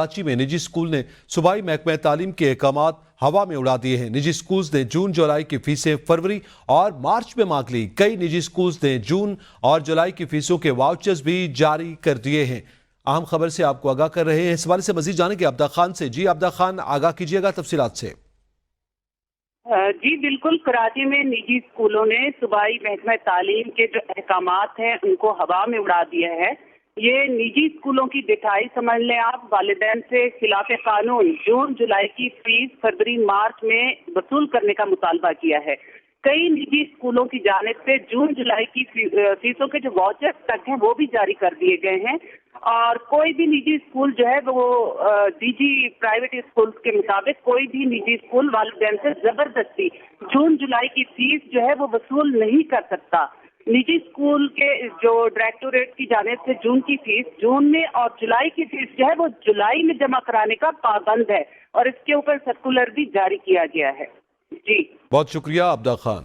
कराची में निजी स्कूल ने सूबाई महकमा तालीम के अहकामात हवा में उड़ा दिए हैं। निजी स्कूल्स ने जून जुलाई की फीसें फरवरी और मार्च में मांग ली। कई निजी स्कूल्स ने जून और जुलाई की फीसों के वाउचर्स भी जारी कर दिए हैं। अहम खबर से आपको आगाह कर रहे हैं। इस हवाले से मजीद जानेंगे आबदा खान से। जी आबदा खान, आगाह कीजिएगा तफसीलात से। जी बिल्कुल, कराची में निजी स्कूलों ने सूबाई महकमा तालीम के जो अहकामात हैं उनको हवा में उड़ा दिया है। ये निजी स्कूलों की दिठाई समझ लें आप। वालिदैन से खिलाफ कानून जून जुलाई की फीस फरवरी मार्च में वसूल करने का मुतालबा किया है। कई निजी स्कूलों की जानिब से जून जुलाई की फीसों के जो वाउचर्स तक हैं वो भी जारी कर दिए गए हैं। और कोई भी निजी स्कूल जो है वो डीजी प्राइवेट स्कूल के मुताबिक कोई भी निजी स्कूल वालिदैन से जबरदस्ती जून जुलाई की फीस जो है वो वसूल नहीं कर सकता। निजी स्कूल के जो डायरेक्टोरेट की जानिब से जून की फीस जून में और जुलाई की फीस जो है वो जुलाई में जमा कराने का पाबंद है और इसके ऊपर सर्कुलर भी जारी किया गया है। जी बहुत शुक्रिया आबदा खान।